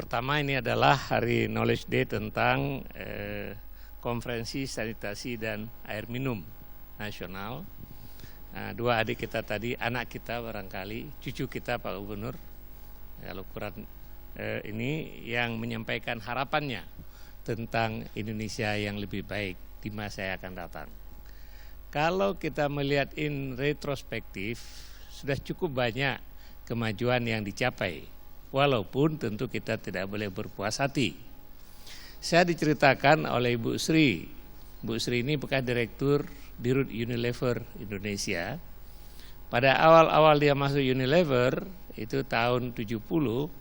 Pertama, ini adalah Hari Knowledge Day tentang konferensi sanitasi dan air minum nasional. Dua adik kita tadi, anak kita barangkali, cucu kita Pak Gubernur, kalau ukuran ini yang menyampaikan harapannya tentang Indonesia yang lebih baik di masa yang akan datang. Kalau kita melihat in retrospektif, sudah cukup banyak kemajuan yang dicapai, walaupun tentu kita tidak boleh berpuas hati. Saya diceritakan oleh Ibu Sri. Bu Sri ini bekas direktur Dirut Unilever Indonesia. Pada awal-awal dia masuk Unilever, itu tahun 70,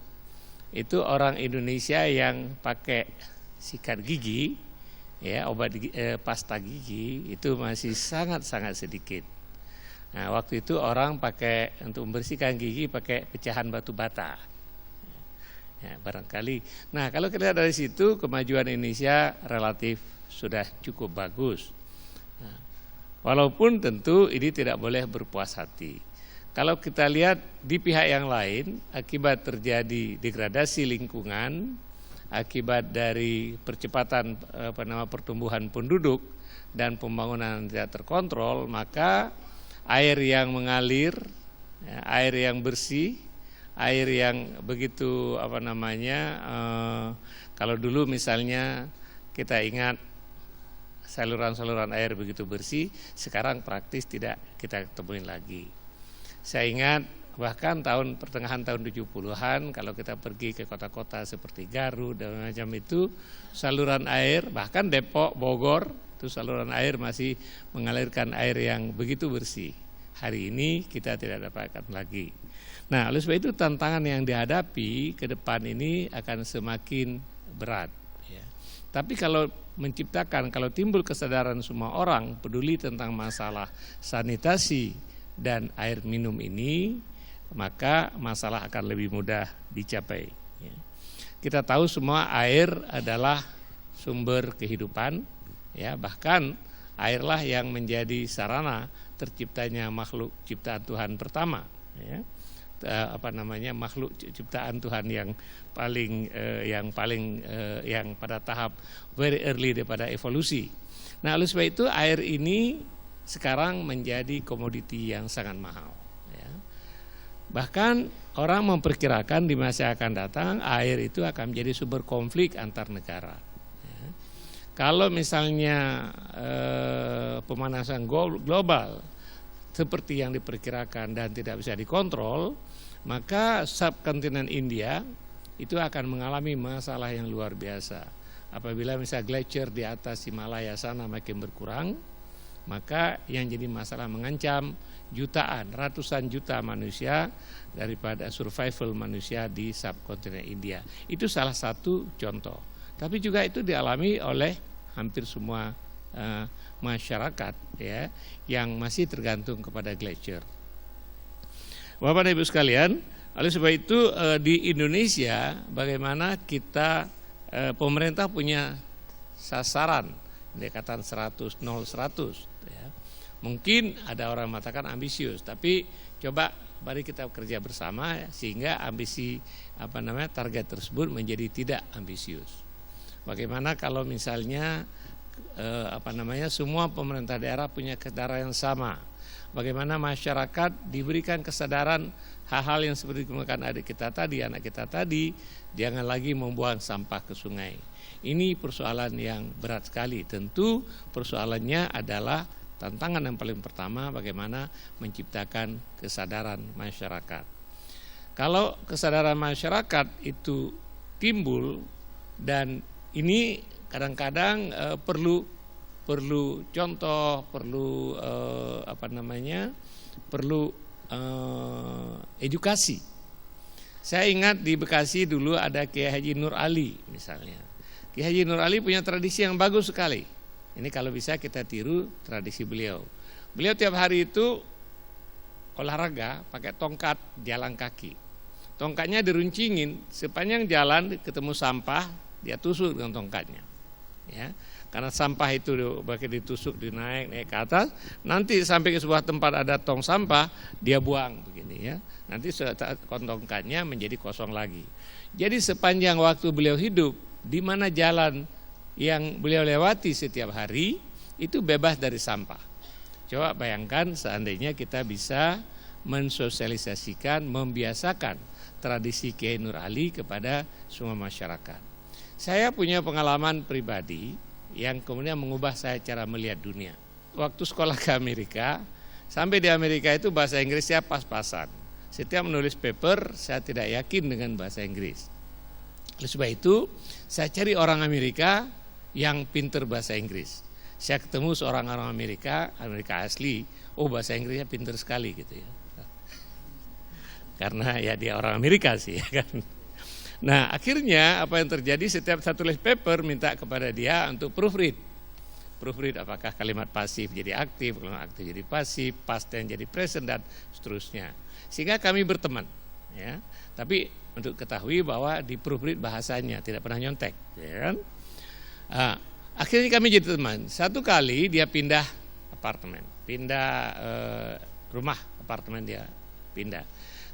itu orang Indonesia yang pakai sikat gigi, ya, pasta gigi itu masih sangat-sangat sedikit. Nah, waktu itu orang pakai untuk membersihkan gigi pakai pecahan batu bata. Ya, barangkali. Nah, kalau kita lihat dari situ kemajuan Indonesia relatif sudah cukup bagus. Nah, walaupun tentu ini tidak boleh berpuas hati. Kalau kita lihat di pihak yang lain, akibat terjadi degradasi lingkungan, akibat dari percepatan pertumbuhan penduduk dan pembangunan tidak terkontrol, maka air yang mengalir, ya, air yang bersih, air yang begitu kalau dulu misalnya kita ingat saluran-saluran air begitu bersih, sekarang praktis tidak kita temuin lagi. Saya ingat bahkan pertengahan tahun 70-an kalau kita pergi ke kota-kota seperti Garut dan macam itu, saluran air, bahkan Depok, Bogor, itu saluran air masih mengalirkan air yang begitu bersih. Hari ini kita tidak dapatkan lagi. Nah, oleh sebab itu tantangan yang dihadapi ke depan ini akan semakin berat. Ya. Tapi kalau timbul kesadaran semua orang peduli tentang masalah sanitasi dan air minum ini, maka masalah akan lebih mudah dicapai. Ya. Kita tahu semua air adalah sumber kehidupan, ya, bahkan airlah yang menjadi sarana terciptanya makhluk ciptaan Tuhan pertama, ya. Makhluk ciptaan Tuhan yang pada tahap very early daripada evolusi. Nah, oleh sebab itu air ini sekarang menjadi komoditi yang sangat mahal, ya. Bahkan orang memperkirakan di masa akan datang air itu akan menjadi sumber konflik antar negara. Kalau misalnya pemanasan global seperti yang diperkirakan dan tidak bisa dikontrol, maka subkontinen India itu akan mengalami masalah yang luar biasa. Apabila misalnya glacier di atas Himalaya sana makin berkurang, maka yang jadi masalah mengancam ratusan juta manusia daripada survival manusia di subkontinen India. Itu salah satu contoh. Tapi juga itu dialami oleh hampir semua masyarakat, ya, yang masih tergantung kepada glacier. Bapak dan Ibu sekalian, oleh sebab itu di Indonesia bagaimana kita pemerintah punya sasaran pendekatan 100, ya. Mungkin ada orang mengatakan ambisius, tapi coba mari kita bekerja bersama, ya, sehingga ambisi target tersebut menjadi tidak ambisius. Bagaimana kalau misalnya semua pemerintah daerah punya kesadaran yang sama. Bagaimana masyarakat diberikan kesadaran hal-hal yang seperti dikemukakan anak kita tadi, jangan lagi membuang sampah ke sungai. Ini persoalan yang berat sekali. Tentu persoalannya adalah tantangan yang paling pertama bagaimana menciptakan kesadaran masyarakat. Kalau kesadaran masyarakat itu timbul, dan ini kadang-kadang perlu contoh, perlu edukasi. Saya ingat di Bekasi dulu ada Kiai Haji Nur Ali misalnya. Kiai Haji Nur Ali punya tradisi yang bagus sekali. Ini kalau bisa kita tiru tradisi beliau. Beliau tiap hari itu olahraga pakai tongkat jalan kaki. Tongkatnya diruncingin sepanjang jalan, ketemu sampah dia tusuk dengan tongkatnya. Ya, karena sampah itu pakai ditusuk, naik ke atas, nanti sampai ke sebuah tempat ada tong sampah, dia buang begini, ya. Nanti tongkatnya menjadi kosong lagi. Jadi sepanjang waktu beliau hidup, di mana jalan yang beliau lewati setiap hari itu bebas dari sampah. Coba bayangkan seandainya kita bisa mensosialisasikan, membiasakan tradisi Kiai Nur Ali kepada semua masyarakat. Saya punya pengalaman pribadi yang kemudian mengubah saya cara melihat dunia. Waktu sekolah ke Amerika, sampai di Amerika itu bahasa Inggrisnya pas-pasan. Setiap menulis paper, saya tidak yakin dengan bahasa Inggris. Oleh sebab itu, saya cari orang Amerika yang pinter bahasa Inggris. Saya ketemu seorang orang Amerika asli, bahasa Inggrisnya pinter sekali gitu ya. Karena ya dia orang Amerika sih ya kan. Nah akhirnya apa yang terjadi, setiap saya tulis paper minta kepada dia untuk proofread. Proofread apakah kalimat pasif jadi aktif, kalimat aktif jadi pasif, past tense jadi present dan seterusnya. Sehingga kami berteman ya. Tapi untuk ketahui bahwa di proofread bahasanya tidak pernah nyontek ya kan. Akhirnya kami jadi teman. Satu kali dia pindah apartemen, rumah apartemen dia pindah.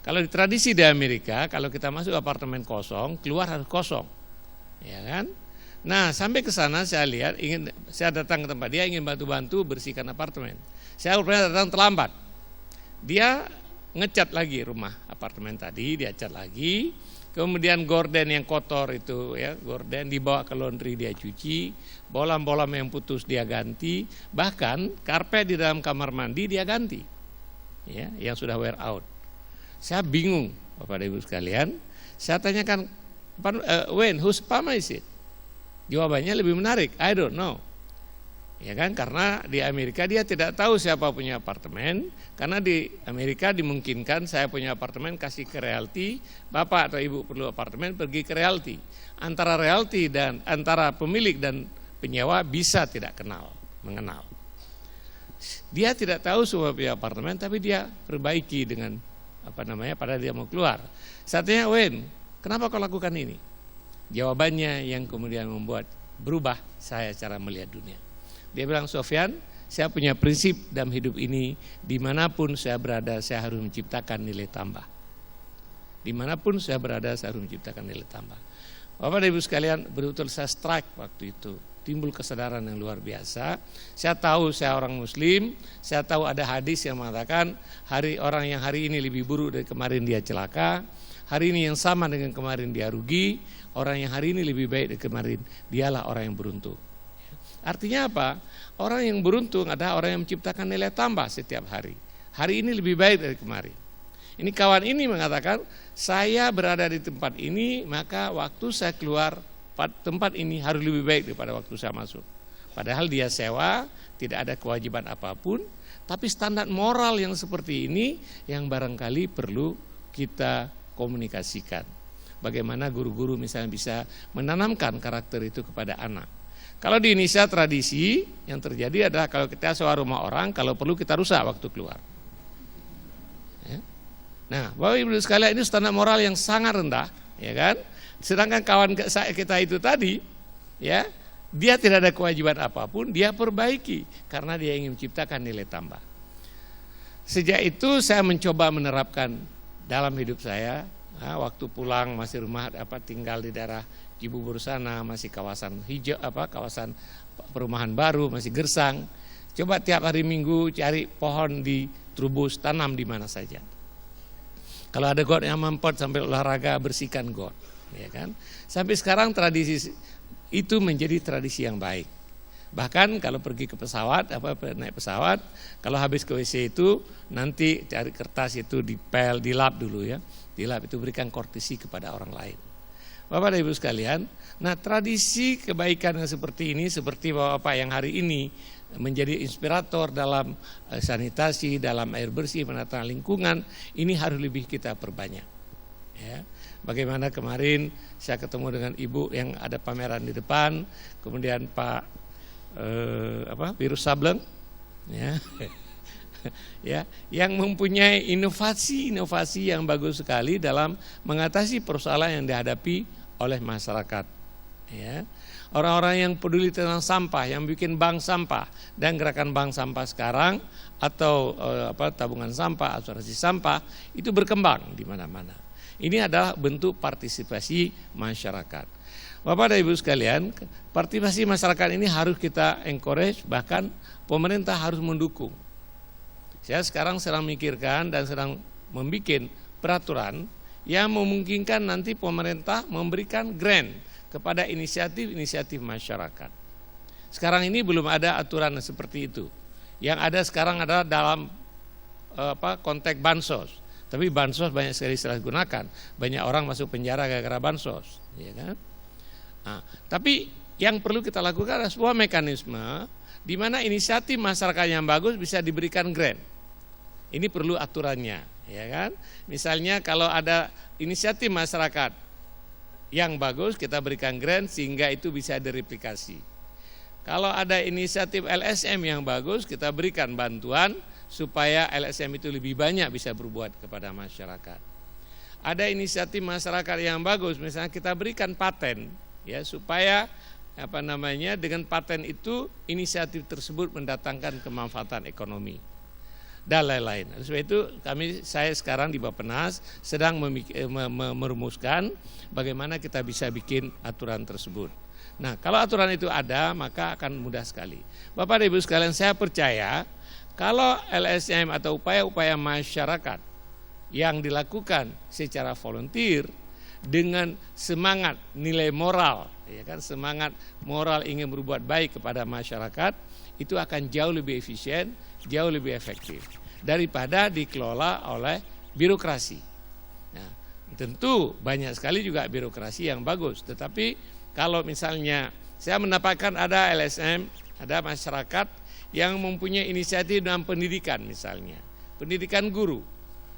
Kalau di tradisi di Amerika, kalau kita masuk apartemen kosong, keluar harus kosong, ya kan? Nah sampai ke sana saya lihat, saya datang ke tempat dia ingin bantu-bantu bersihkan apartemen. Saya pernah datang terlambat. Dia ngecat lagi rumah apartemen tadi, dia cat lagi. Kemudian gorden yang kotor itu ya, gorden dibawa ke laundry dia cuci, bolam-bolam yang putus dia ganti, bahkan karpet di dalam kamar mandi dia ganti, ya, yang sudah wear out. Saya bingung, Bapak dan Ibu sekalian. Saya tanyakan, when, whose apartment is it? Jawabannya lebih menarik, I don't know. Ya kan, karena di Amerika dia tidak tahu siapa punya apartemen, karena di Amerika dimungkinkan saya punya apartemen kasih ke realty, bapak atau ibu perlu apartemen pergi ke realty. Antara realty dan antara pemilik dan penyewa bisa tidak mengenal. Dia tidak tahu semua punya apartemen, tapi dia perbaiki dengan pada dia mau keluar. Saatnya, Wen, kenapa kau lakukan ini? Jawabannya yang kemudian membuat berubah saya cara melihat dunia. Dia bilang, Sofyan, saya punya prinsip dalam hidup ini, dimanapun saya berada saya harus menciptakan nilai tambah. Dimanapun saya berada saya harus menciptakan nilai tambah. Bapak dan Ibu sekalian, betul-betul saya strike waktu itu. Timbul kesadaran yang luar biasa. Saya tahu saya orang Muslim, saya tahu ada hadis yang mengatakan orang yang hari ini lebih buruk dari kemarin dia celaka, hari ini yang sama dengan kemarin dia rugi, orang yang hari ini lebih baik dari kemarin dialah orang yang beruntung. Artinya apa? Orang yang beruntung adalah orang yang menciptakan nilai tambah setiap hari. Hari ini lebih baik dari kemarin. Ini kawan ini mengatakan, saya berada di tempat ini, maka waktu saya keluar tempat ini harus lebih baik daripada waktu saya masuk. Padahal dia sewa, tidak ada kewajiban apapun, tapi standar moral yang seperti ini yang barangkali perlu kita komunikasikan. Bagaimana guru-guru misalnya bisa menanamkan karakter itu kepada anak. Kalau di Indonesia tradisi yang terjadi adalah kalau kita sewa rumah orang, kalau perlu kita rusak waktu keluar. Ya. Nah, Bapak Ibu sekalian, ini standar moral yang sangat rendah, ya kan? Sedangkan kawan kita itu tadi, ya, dia tidak ada kewajiban apapun, dia perbaiki karena dia ingin menciptakan nilai tambah. Sejak itu saya mencoba menerapkan dalam hidup saya. Waktu pulang masih rumah tinggal di daerah Cibubur sana, masih kawasan hijau kawasan perumahan baru, masih gersang. Coba tiap hari Minggu cari pohon di terubus, tanam di mana saja. Kalau ada got yang mampet sambil olahraga, bersihkan got, ya kan? Sampai sekarang tradisi itu menjadi tradisi yang baik. Bahkan kalau pergi ke pesawat, naik pesawat, kalau habis ke WC itu nanti cari kertas itu dipel, dilap dulu ya. Dilap itu berikan kortesi kepada orang lain. Bapak dan Ibu sekalian, nah tradisi kebaikan yang seperti ini, seperti Bapak yang hari ini menjadi inspirator dalam sanitasi, dalam air bersih, penataan lingkungan, ini harus lebih kita perbanyak. Ya. Bagaimana kemarin saya ketemu dengan Ibu yang ada pameran di depan, kemudian Pak Virus Sableng, ya. Ya, yang mempunyai inovasi yang bagus sekali dalam mengatasi persoalan yang dihadapi oleh masyarakat. Ya. Orang-orang yang peduli tentang sampah, yang bikin bank sampah dan gerakan bank sampah sekarang atau tabungan sampah, asuransi sampah itu berkembang di mana-mana. Ini adalah bentuk partisipasi masyarakat. Bapak dan Ibu sekalian, partisipasi masyarakat ini harus kita encourage, bahkan pemerintah harus mendukung. Saya sekarang sedang memikirkan dan sedang membuat peraturan yang memungkinkan nanti pemerintah memberikan grant kepada inisiatif-inisiatif masyarakat. Sekarang ini belum ada aturan seperti itu. Yang ada sekarang adalah dalam konteks bansos. Tapi bansos banyak sekali disalahgunakan. Banyak orang masuk penjara gara-gara bansos, ya kan? Nah, tapi yang perlu kita lakukan adalah sebuah mekanisme di mana inisiatif masyarakat yang bagus bisa diberikan grant. Ini perlu aturannya, ya kan? Misalnya kalau ada inisiatif masyarakat yang bagus, kita berikan grant sehingga itu bisa direplikasi. Kalau ada inisiatif LSM yang bagus, kita berikan bantuan supaya LSM itu lebih banyak bisa berbuat kepada masyarakat. Ada inisiatif masyarakat yang bagus, misalnya kita berikan paten, ya, supaya dengan paten itu inisiatif tersebut mendatangkan kemanfaatan ekonomi dan lain-lain. Sebab itu saya sekarang di Bappenas sedang merumuskan bagaimana kita bisa bikin aturan tersebut. Nah, kalau aturan itu ada, maka akan mudah sekali. Bapak dan Ibu sekalian, saya percaya kalau LSM atau upaya-upaya masyarakat yang dilakukan secara volunteer dengan semangat nilai moral, ya kan, semangat moral ingin berbuat baik kepada masyarakat, itu akan jauh lebih efisien, jauh lebih efektif daripada dikelola oleh birokrasi. Nah, tentu banyak sekali juga birokrasi yang bagus, tetapi kalau misalnya saya mendapatkan ada LSM, ada masyarakat yang mempunyai inisiatif dalam pendidikan misalnya, pendidikan guru,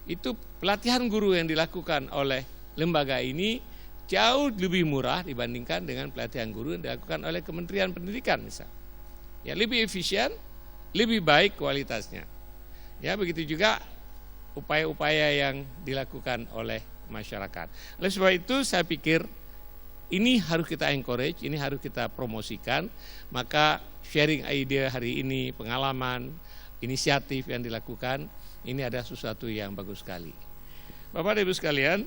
itu pelatihan guru yang dilakukan oleh lembaga ini jauh lebih murah dibandingkan dengan pelatihan guru yang dilakukan oleh Kementerian Pendidikan misal. Ya, lebih efisien, lebih baik kualitasnya. Ya, begitu juga upaya-upaya yang dilakukan oleh masyarakat. Oleh sebab itu saya pikir ini harus kita encourage, ini harus kita promosikan. Maka sharing ide hari ini, pengalaman, inisiatif yang dilakukan, ini ada sesuatu yang bagus sekali. Bapak dan Ibu sekalian,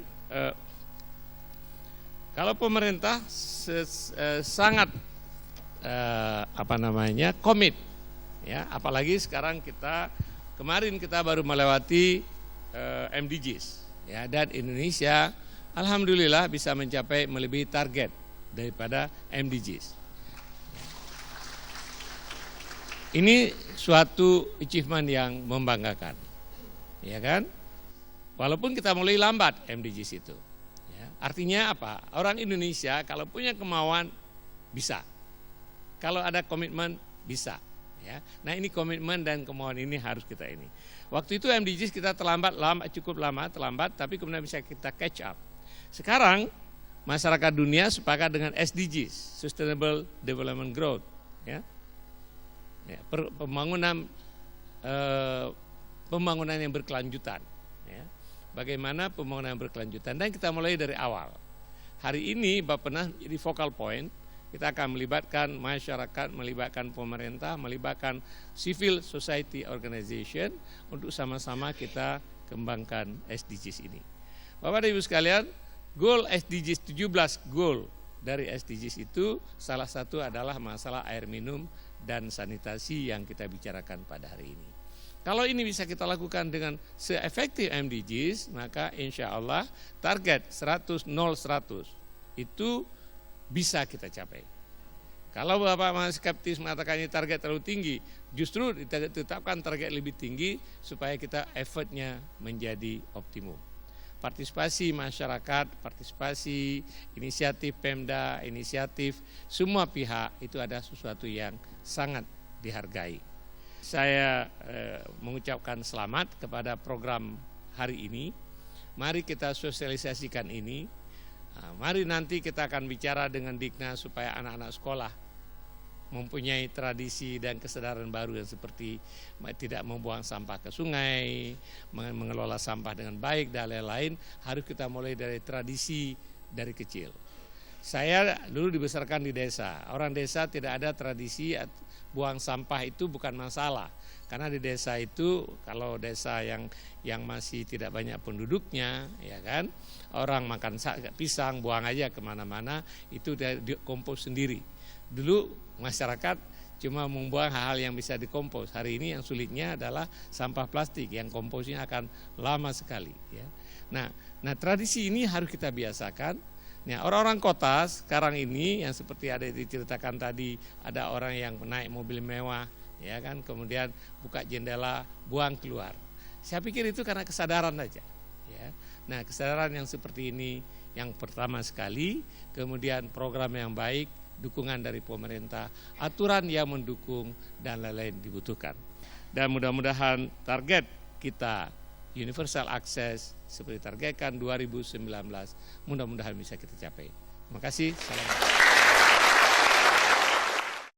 kalau pemerintah sangat komit, ya, apalagi sekarang kemarin kita baru melewati MDGs, ya, dan Indonesia alhamdulillah bisa mencapai melebihi target daripada MDGs. Ini suatu achievement yang membanggakan, ya kan? Walaupun kita mulai lambat MDGs itu. Ya, artinya apa? Orang Indonesia kalau punya kemauan bisa, kalau ada komitmen bisa. Ya. Nah, ini komitmen dan kemauan ini harus kita ini. Waktu itu MDGs kita cukup lama, tapi kemudian bisa kita catch up. Sekarang masyarakat dunia sepakat dengan SDGs, Sustainable Development Growth, ya. Ya, pembangunan yang berkelanjutan, ya. Bagaimana pembangunan yang berkelanjutan, dan kita mulai dari awal. Hari ini Bappenas jadi focal point. Kita akan melibatkan masyarakat, melibatkan pemerintah, melibatkan civil society organization untuk sama-sama kita kembangkan SDGs ini. Bapak dan Ibu sekalian, goal SDGs 17 goal dari SDGs itu salah satu adalah masalah air minum dan sanitasi yang kita bicarakan pada hari ini. Kalau ini bisa kita lakukan dengan se-efektif MDGs, maka insya Allah target 100 itu bisa kita capai. Kalau Bapak masih skeptis mengatakan ini target terlalu tinggi, justru ditetapkan target lebih tinggi supaya kita effortnya menjadi optimum. Partisipasi masyarakat, partisipasi inisiatif Pemda, inisiatif semua pihak itu ada sesuatu yang sangat dihargai. Saya mengucapkan selamat kepada program hari ini. Mari kita sosialisasikan ini. Nah, mari nanti kita akan bicara dengan Diknas supaya anak-anak sekolah mempunyai tradisi dan kesadaran baru yang seperti tidak membuang sampah ke sungai, mengelola sampah dengan baik dan lain-lain. Harus kita mulai dari tradisi dari kecil. Saya dulu dibesarkan di desa. Orang desa tidak ada tradisi buang sampah itu bukan masalah. Karena di desa itu kalau desa yang masih tidak banyak penduduknya, ya kan, orang makan pisang buang aja kemana-mana, itu dikompos sendiri. Dulu masyarakat cuma membuang hal-hal yang bisa dikompos. Hari ini yang sulitnya adalah sampah plastik yang komposnya akan lama sekali. Ya. Nah tradisi ini harus kita biasakan. Nah, orang-orang kota sekarang ini yang seperti ada diceritakan tadi, ada orang yang naik mobil mewah, ya kan, kemudian buka jendela, buang keluar. Saya pikir itu karena kesadaran aja. Ya. Nah, kesadaran yang seperti ini yang pertama sekali, kemudian program yang baik, dukungan dari pemerintah, aturan yang mendukung dan lain-lain dibutuhkan. Dan mudah-mudahan target kita universal access seperti targetkan 2019 mudah-mudahan bisa kita capai. Terima kasih. Salam.